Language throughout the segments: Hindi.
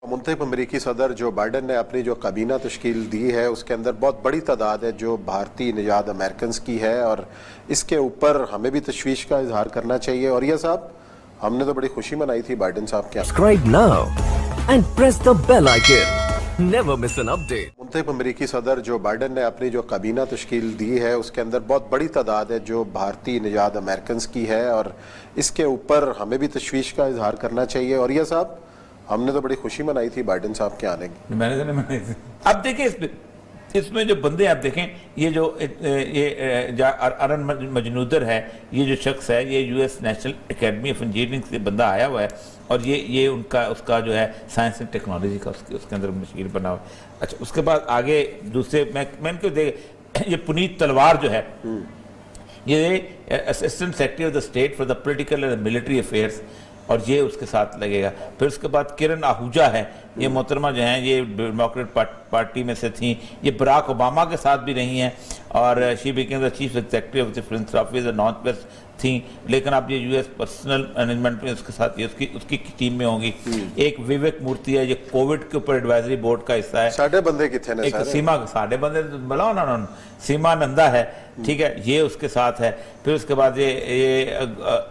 मुंतखब अमरीकी सदर जो बाइडन ने अपनी जो काबीना तश्कील दी है उसके अंदर बहुत बड़ी तादाद है जो भारतीय निजात अमेरिकन की है और इसके ऊपर हमें भी तशवीश का इजहार करना चाहिए। और यह साहब हमने तो बड़ी खुशी मनाई थी बाइडन साहब के। Subscribe now and press the bell icon. Never miss an update. मुंतखब अमरीकी सदर जो बाइडन ने अपनी जो काबीना तश्कील दी है उसके अंदर बहुत बड़ी तादाद है जो भारतीय निजात अमेरिकन की है और इसके ऊपर हमें भी तशवीश का इजहार करना चाहिए। और यह साहब हमने तो बड़ी खुशी मनाई थी बाइडन साहब के आने की। मैंने तो नहीं मनाई थी। अब देखिए इसमें जो बंदे आप देखें, ये जो अरन मजनूदर है, ये जो शख्स है ये US national academy of engineering से बंदा आया हुआ है और ये उसका जो है साइंस एंड टेक्नोलॉजी का उसके अंदर मशीर बना हुआ है। अच्छा, उसके बाद आगे दूसरे मैंने क्यों देख, ये पुनीत तलवार जो है ये assistant secretary of the state for the political and military affairs, और ये उसके साथ लगेगा। फिर उसके बाद किरण आहूजा है, ये मोहतरमा जो हैं ये डेमोक्रेट पार्टी में से थी, ये बराक ओबामा के साथ भी रही हैं और she became the chief executive of the philanthropy the north west थी, लेकिन अब ये यूएस पर्सनल मैनेजमेंट में उसके साथ ये उसकी टीम में होंगी। एक विवेक मूर्ति है, ये कोविड के ऊपर एडवाइजरी बोर्ड का हिस्सा है। साढ़े बंदे कितने एक सीमा साढ़े बंदे बुलाओ ना, सीमा नंदा है, ठीक है, ये उसके साथ है। फिर उसके बाद ये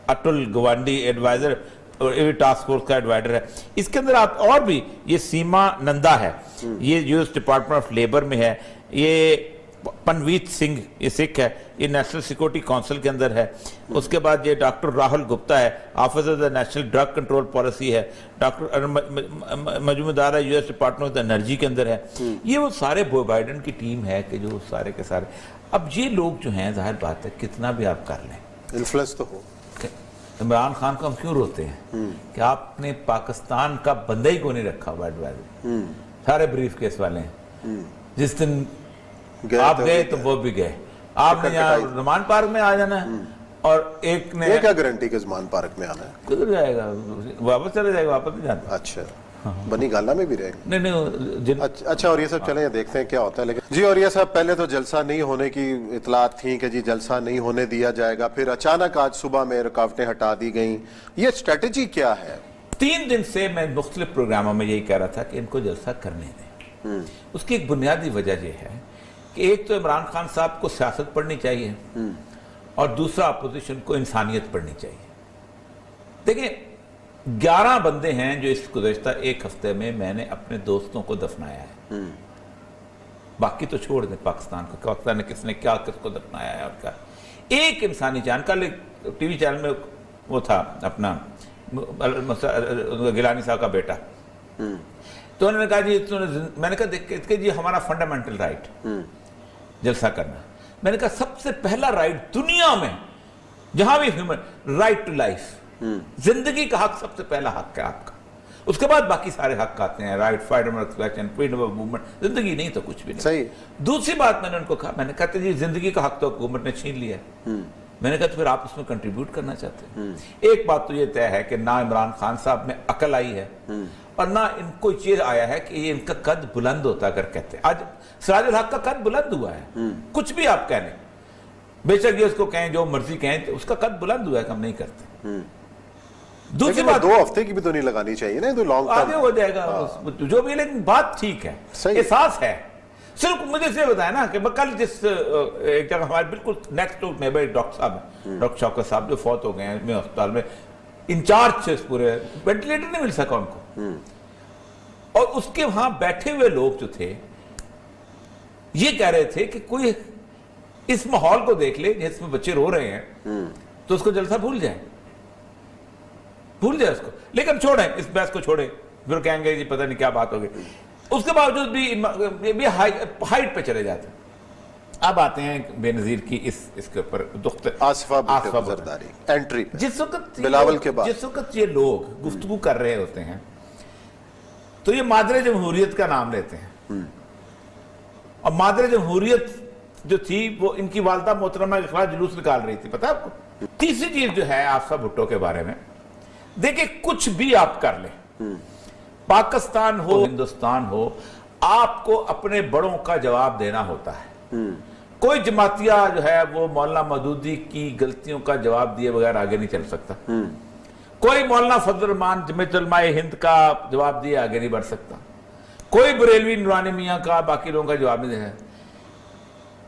अतुल गवांडी एडवाइजर टास्क फोर्स का एडवाइजर है। इसके अंदर आप और भी, ये सीमा नंदा है, ये यूएस डिपार्टमेंट ऑफ लेबर में है। ये पनवीत सिंह, ये सिख है, ये नेशनल सिक्योरिटी काउंसिल के अंदर है। उसके बाद ये डॉक्टर राहुल गुप्ता है, officer of the national drug control policy है। डॉक्टर मजूमदार है, US department of the energy के अंदर है। ये वो सारे बाइडन की टीम है कि जो सारे के सारे, अब ये लोग जो हैं, जाहिर बात है कितना भी आप कर लें, इन्फ्लुएंस तो हो। इमरान खान को हम क्यों रोते हैं कि आपने पाकिस्तान का बंदा ही को नहीं रखा हुआ एडवाइजर, सारे ब्रीफ केस वाले हैं। जिस दिन आप गए तो वो भी गए, आपने यहाँ नुमान पार्क में आ जाना है और एक ने क्या गारंटी के नुमान पार्क में आना है, किधर जाएगा, वापस चले जाएगा, वापस नहीं जाता। अच्छा, बनी गाला में भी रहेंगे? नहीं। अच्छा, और ये सब चले देखते हैं क्या होता है। लेकिन जी, और ये सब पहले तो जलसा नहीं होने की इतलात थी कि जी जलसा नहीं होने दिया जाएगा, फिर अचानक आज सुबह में रुकावटें हटा दी गई। ये स्ट्रेटेजी क्या है? 3 दिन से मैं मुख्तलिफ प्रोग्रामों में यही कह रहा था कि इनको जलसा करने दें। उसकी एक बुनियादी वजह यह है कि एक तो इमरान खान साहब को सियासत पढ़नी चाहिए और दूसरा अपोजिशन को इंसानियत पढ़नी चाहिए। देखिए 11 बंदे हैं जो इस गुज़श्ता एक हफ्ते में मैंने अपने दोस्तों को दफनाया है। बाकी तो छोड़ दें पाकिस्तान को, पाकिस्तान ने किसने क्या किसको दफनाया है और क्या। एक इंसानी जान, कल टीवी चैनल में वो था अपना गिलानी साहब का बेटा, तो उन्होंने कहा जी, मैंने कहा देख जी हमारा फंडामेंटल राइट जलसा करना। मैंने कहा सबसे पहला राइट दुनिया में जहां भी ह्यूमन राइट टू लाइफ, जिंदगी का हक सबसे पहला हक है आपका। उसके बाद बाकी सारे हक आते हैं, right freedom of expression, freedom of movement. जिंदगी नहीं तो कुछ भी नहीं। सही। दूसरी बात मैंने उनको कहा, मैंने कहा जी जिंदगी का हक तो हुकूमत ने छीन लिया है। मैंने कहा तो फिर आप उसमें कंट्रीब्यूट करना चाहते हैं। एक बात तो ये तय है कि ना इमरान खान साहब में अकल आई है और ना इनको ये आया है कि ये इनका कद बुलंद होता अगर कहते। आज सिराजुल हक का कद बुलंद हुआ है, कुछ भी आप कह लें, बेशक ये उसको कहें जो मर्जी कहें, उसका कद बुलंद हुआ है, हम नहीं करते। दूसरी बात, 2 हफ्ते की भी तो नहीं लगानी चाहिए ना, तो लॉन्ग आगे हो जाएगा जो भी, लेकिन बात ठीक है, एहसास है। सिर्फ मुझे से बताया ना कि कल जिस एक जगह हमारे बिल्कुल नेक्स्ट टू में डॉक्टर साहब, डॉक्टर शौकत साहब जो फौत हो गए हैं अस्पताल में, इंचार्ज थे पूरे, वेंटिलेटर नहीं मिल सका उनको। और उसके वहां बैठे हुए लोग जो थे ये कह रहे थे कि कोई इस माहौल को देख ले जिसमें बच्चे रो रहे हैं तो उसको जलसा भूल जाए उसको, लेकिन छोड़ें इस बहस को, छोड़ें। फिर कहेंगे जी पता नहीं क्या बात हो गई। उसके बावजूद भी हाइट पे चले जाते हैं। अब आते हैं बेनजीर की इसके ऊपर आसिफा जरदारी एंट्री। जिस वक्त बिलावल के बाद, जिस वक्त ये लोग गुफ्तगू कर रहे होते हैं तो ये मादरे जमहूरियत का नाम लेते हैं और मादरे जमहूरियत जो थी वो इनकी वालदा मोहतरमा के खिलाफ जुलूस निकाल रही थी, पता है आपको। तीसरी चीज जो है आसिफा भुट्टो के बारे में, देखिए कुछ भी आप कर ले, पाकिस्तान हो हिंदुस्तान हो, आपको अपने बड़ों का जवाब देना होता है। कोई जमातिया जो है वो मौलाना मौदूदी की गलतियों का जवाब दिए बगैर आगे नहीं चल सकता। कोई मौलाना फजल रहमान जमीयत उलमाए हिंद का जवाब दिए आगे नहीं बढ़ सकता, कोई बरेलवी नूरानी मियां का, बाकी लोगों का जवाब नहीं देगा।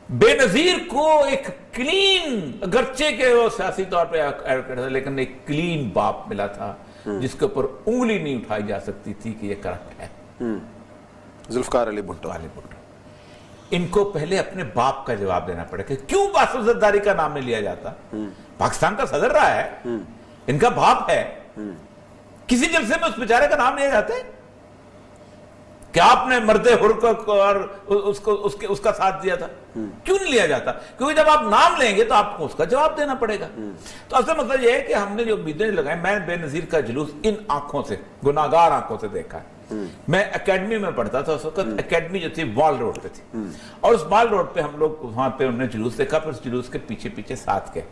बेनजीर को एक क्लीन, अगरचे के वो सियासी तौर पे एडवोकेट था, लेकिन एक क्लीन बाप मिला था जिसके ऊपर उंगली नहीं उठाई जा सकती थी कि ये करप्ट है। जुल्फकार अली भुट्टो। इनको पहले अपने बाप का जवाब देना पड़ेगा। क्यों बासुल जरदारी का नाम नहीं लिया जाता? पाकिस्तान का सदर रहा है, इनका बाप है, किसी जलसे में उस बेचारे का नाम लिया जाता है? क्या आपने मर्दे हुर को और उसको उसका साथ दिया था? क्यों नहीं लिया जाता? क्योंकि जब आप नाम लेंगे तो आपको उसका जवाब देना पड़ेगा। तो असल मतलब यह है कि हमने जो उम्मीदें लगाई, मैं बेनजीर का जुलूस इन आंखों से, गुनाहगार आंखों से देखा है। मैं एकेडमी में पढ़ता था उस वक्त, एकेडमी जो थी वॉल रोड पे थी, और उस वॉल रोड पे हम लोग वहां पे उन्होंने जुलूस देखा, फिर उस जुलूस के पीछे पीछे साथ गए।